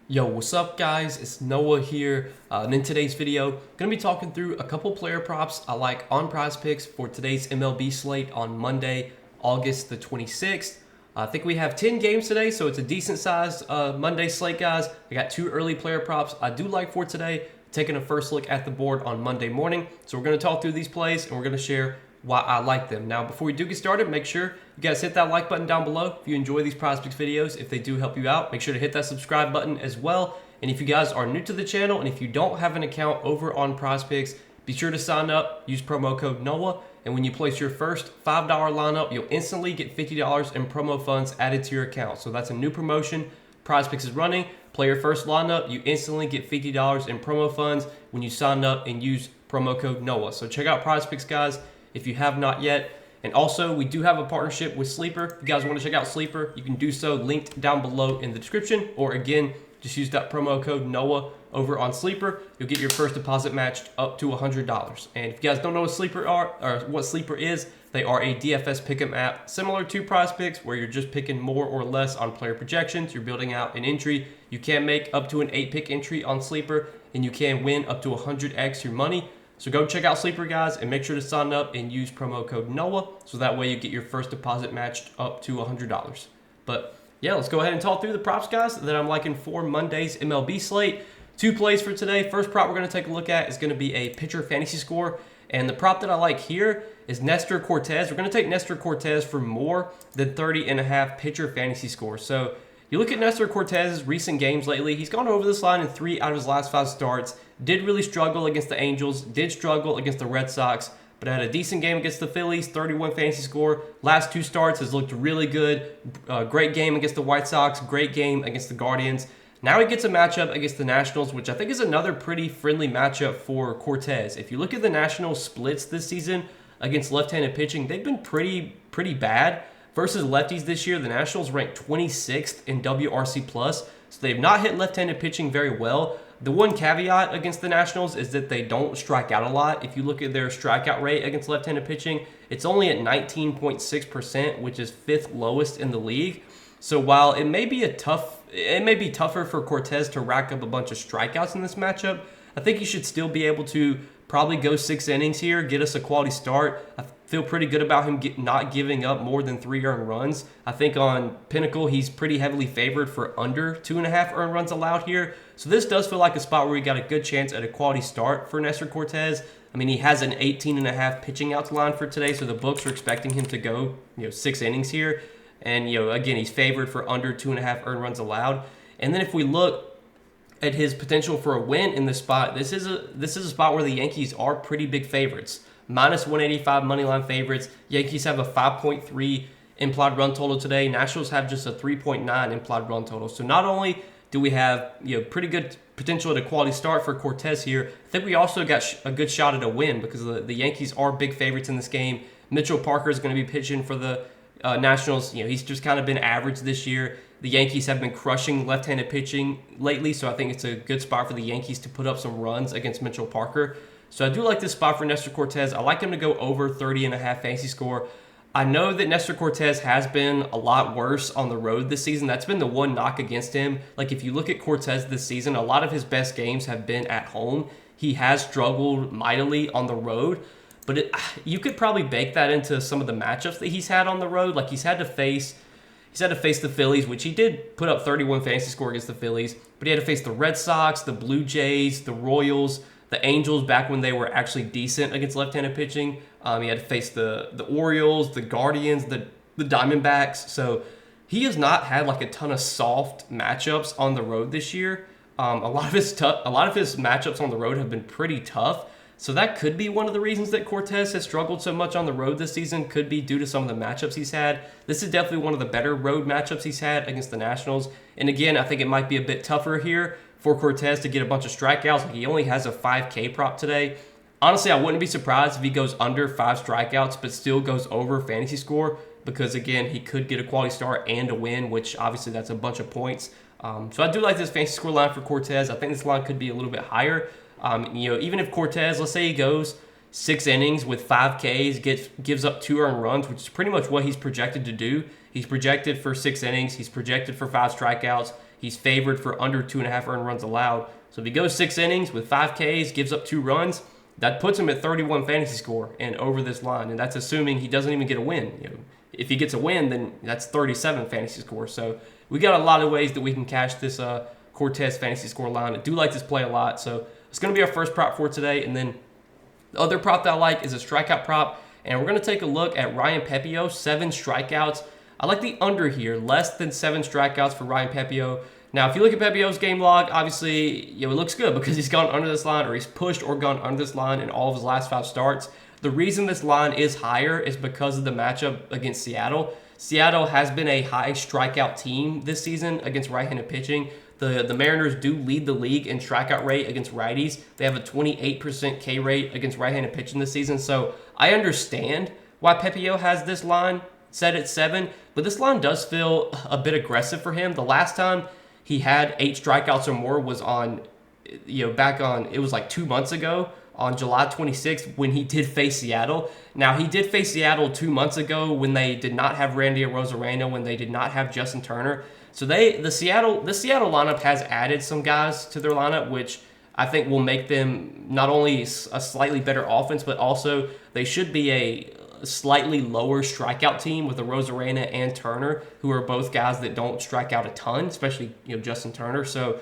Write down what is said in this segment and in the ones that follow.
Yo, what's up guys? It's Noah here, and in today's video, I'm going to be talking through a couple player props I like on Prizepicks for today's MLB slate on Monday, August the 26th. I think we have 10 games today, so it's a decent sized Monday slate, guys. I got two early player props I do like for today, taking a first look at the board on Monday morning. So we're going to talk through these plays, and we're going to share why I like them. Now, before we do get started, make sure you guys hit that like button down below if you enjoy these Prizepicks videos. If they do help you out, make sure to hit that subscribe button as well. And if you guys are new to the channel and if you don't have an account over on Prizepicks, be sure to sign up, use promo code NOAH, and when you place your first $5 lineup, you'll instantly get $50 in promo funds added to your account. So that's a new promotion Prizepicks is running. Play your first lineup, you instantly get $50 in promo funds when you sign up and use promo code NOAH. So check out Prizepicks, guys, if you have not yet. And also, we do have a partnership with Sleeper. If you guys want to check out Sleeper, you can do so, linked down below in the description. Or again, just use that promo code NOAH over on Sleeper. You'll get your first deposit matched up to $100. And if you guys don't know what Sleeper are or what Sleeper is, they are a DFS pick'em app similar to Prizepicks, where you're just picking more or less on player projections. You're building out an entry. You can make up to an 8-pick entry on Sleeper, and you can win up to 100x your money. So go check out Sleeper, guys, and make sure to sign up and use promo code NOAH, so that way you get your first deposit matched up to $100. But yeah, let's go ahead and talk through the props, guys, that I'm liking for Monday's MLB slate. Two plays for today. First prop we're going to take a look at is going to be a pitcher fantasy score. And the prop that I like here is Nestor Cortes. We're going to take Nestor Cortes for more than 30.5 pitcher fantasy score. So you look at Nestor Cortes' recent games lately, he's gone over this line in 3 out of his last 5 starts. Did really struggle against the Angels, did struggle against the Red Sox, but had a decent game against the Phillies, 31 fantasy score. Last 2 starts has looked really good. Great game against the White Sox, great game against the Guardians. Now he gets a matchup against the Nationals, which I think is another pretty friendly matchup for Cortes. If you look at the Nationals splits this season against left-handed pitching, they've been pretty bad. Versus lefties this year, the Nationals ranked 26th in WRC+, so they've not hit left-handed pitching very well. The one caveat against the Nationals is that they don't strike out a lot. If you look at their strikeout rate against left-handed pitching, it's only at 19.6%, which is 5th lowest in the league. So while it may be tougher for Cortes to rack up a bunch of strikeouts in this matchup, I think he should still be able to probably go 6 innings here, get us a quality start. I feel pretty good about him not giving up more than 3 earned runs. I think on Pinnacle, he's pretty heavily favored for under 2.5 earned runs allowed here. So this does feel like a spot where we got a good chance at a quality start for Nestor Cortes. I mean, he has an 18.5 pitching outs line for today, so the books are expecting him to go 6 innings here. And again, he's favored for under 2.5 earned runs allowed. And then if we look at his potential for a win in this spot, this is a spot where the Yankees are pretty big favorites. Minus 185 moneyline favorites. Yankees have a 5.3 implied run total today. Nationals have just a 3.9 implied run total. So not only do we have pretty good potential at a quality start for Cortes here, I think we also got a good shot at a win because the Yankees are big favorites in this game. Mitchell Parker is going to be pitching for the Nationals. He's just kind of been average this year. The Yankees have been crushing left-handed pitching lately, so I think it's a good spot for the Yankees to put up some runs against Mitchell Parker. So I do like this spot for Nestor Cortes. I like him to go over 30.5 fantasy score. I know that Nestor Cortes has been a lot worse on the road this season. That's been the one knock against him. Like, if you look at Cortes this season, a lot of his best games have been at home. He has struggled mightily on the road. But you could probably bake that into some of the matchups that he's had on the road. Like, he's had to face the Phillies, which he did put up 31 fantasy score against the Phillies. But he had to face the Red Sox, the Blue Jays, the Royals, the Angels back when they were actually decent against left-handed pitching. He had to face the Orioles, the Guardians, the Diamondbacks. So he has not had like a ton of soft matchups on the road this year. A lot of his matchups on the road have been pretty tough. So that could be one of the reasons that Cortes has struggled so much on the road this season, could be due to some of the matchups he's had. This is definitely one of the better road matchups he's had against the Nationals. And again, I think it might be a bit tougher here for Cortes to get a bunch of strikeouts. He only has a 5K prop today. Honestly, I wouldn't be surprised if he goes under 5 strikeouts, but still goes over fantasy score, because again, he could get a quality start and a win, which obviously that's a bunch of points. So I do like this fantasy score line for Cortes. I think this line could be a little bit higher. Even if Cortes, let's say he goes 6 innings with 5 Ks, gives up 2 earned runs, which is pretty much what he's projected to do. He's projected for 6 innings. He's projected for 5 strikeouts. he's favored for under 2.5 earned runs allowed. So if he goes 6 innings with 5 Ks, gives up 2 runs, that puts him at 31 fantasy score and over this line. And that's assuming he doesn't even get a win. If he gets a win, then that's 37 fantasy score. So we got a lot of ways that we can cash this Cortez fantasy score line. I do like this play a lot. So it's going to be our first prop for today. And then the other prop that I like is a strikeout prop. And we're going to take a look at Ryan Pepiot, 7 strikeouts. I like the under here, less than 7 strikeouts for Ryan Pepiot. Now, if you look at Pepiot's game log, obviously, it looks good because he's gone under this line, or he's pushed or gone under this line in all of his last 5 starts. The reason this line is higher is because of the matchup against Seattle. Seattle has been a high strikeout team this season against right-handed pitching. The Mariners do lead the league in strikeout rate against righties. They have a 28% K rate against right-handed pitching this season. So I understand why Pepiot has this line set at 7, but this line does feel a bit aggressive for him. The last time he had 8 strikeouts or more was on, back on, it was like 2 months ago on July 26th when he did face Seattle. Now, he did face Seattle 2 months ago when they did not have Randy Arozarena, when they did not have Justin Turner. So the Seattle lineup has added some guys to their lineup, which I think will make them not only a slightly better offense, but also they should be a slightly lower strikeout team with Arozarena and Turner, who are both guys that don't strike out a ton, especially Justin Turner. So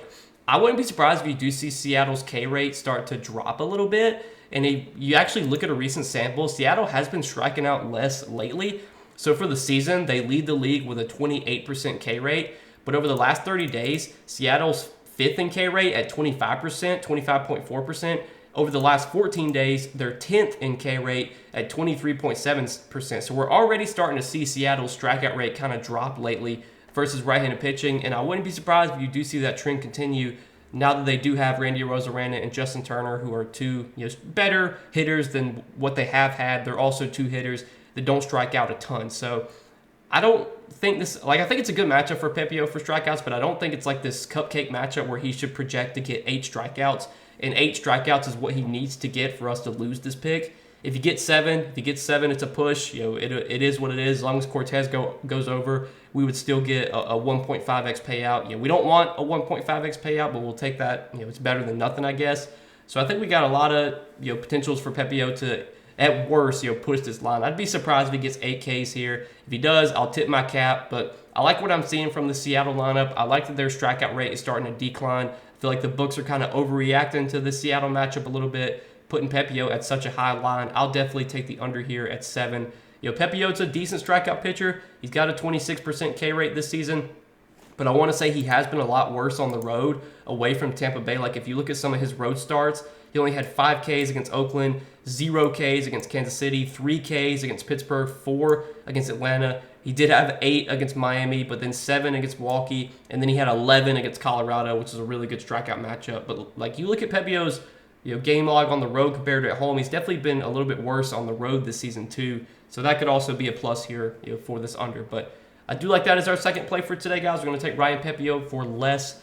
I wouldn't be surprised if you do see Seattle's K rate start to drop a little bit. And if you actually look at a recent sample, Seattle has been striking out less lately. So for the season, they lead the league with a 28% K rate. But over the last 30 days, Seattle's 5th in K rate at 25%, 25.4%. Over the last 14 days, they're 10th in K rate at 23.7%. So we're already starting to see Seattle's strikeout rate kind of drop lately versus right-handed pitching. And I wouldn't be surprised if you do see that trend continue now that they do have Randy Arozarena and Justin Turner, who are 2 better hitters than what they have had. They're also 2 hitters that don't strike out a ton. So I don't think this, I think it's a good matchup for Pepiot for strikeouts, but I don't think it's like this cupcake matchup where he should project to get 8 strikeouts. And 8 strikeouts is what he needs to get for us to lose this pick. If you get 7, it's a push. It is what it is. As long as Cortez goes over, we would still get a 1.5x payout. We don't want a 1.5x payout, but we'll take that. It's better than nothing, I guess. So I think we got a lot of potentials for Pepiot to, at worst, push this line. I'd be surprised if he gets 8 Ks here. If he does, I'll tip my cap. But I like what I'm seeing from the Seattle lineup. I like that their strikeout rate is starting to decline. I feel like the books are kind of overreacting to the Seattle matchup a little bit, putting Pepiot at such a high line. I'll definitely take the under here at 7. Pepiot's a decent strikeout pitcher. He's got a 26% K rate this season, but I want to say he has been a lot worse on the road away from Tampa Bay. Like if you look at some of his road starts, he only had 5 Ks against Oakland, 0 Ks against Kansas City, 3 Ks against Pittsburgh, 4 against Atlanta. He did have 8 against Miami, but then 7 against Milwaukee, and then he had 11 against Colorado, which is a really good strikeout matchup. But like you look at Pepiot's game log on the road compared to at home, he's definitely been a little bit worse on the road this season too. So that could also be a plus here for this under. But I do like that as our second play for today, guys. We're going to take Ryan Pepiot for less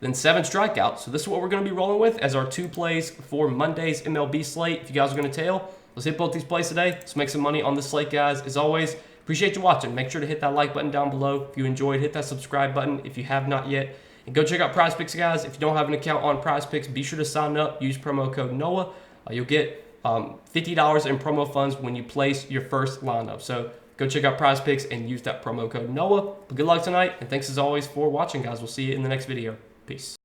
than 7 strikeouts. So this is what we're going to be rolling with as our 2 plays for Monday's MLB slate. If you guys are going to tail, let's hit both these plays today. Let's make some money on this slate, guys. As always, appreciate you watching. Make sure to hit that like button down below. If you enjoyed, hit that subscribe button if you have not yet. And go check out Prizepicks, guys. If you don't have an account on Prizepicks, be sure to sign up. Use promo code NOAH. You'll get $50 in promo funds when you place your first lineup. So go check out Prizepicks and use that promo code NOAH. But good luck tonight, and thanks as always for watching, guys. We'll see you in the next video. Peace.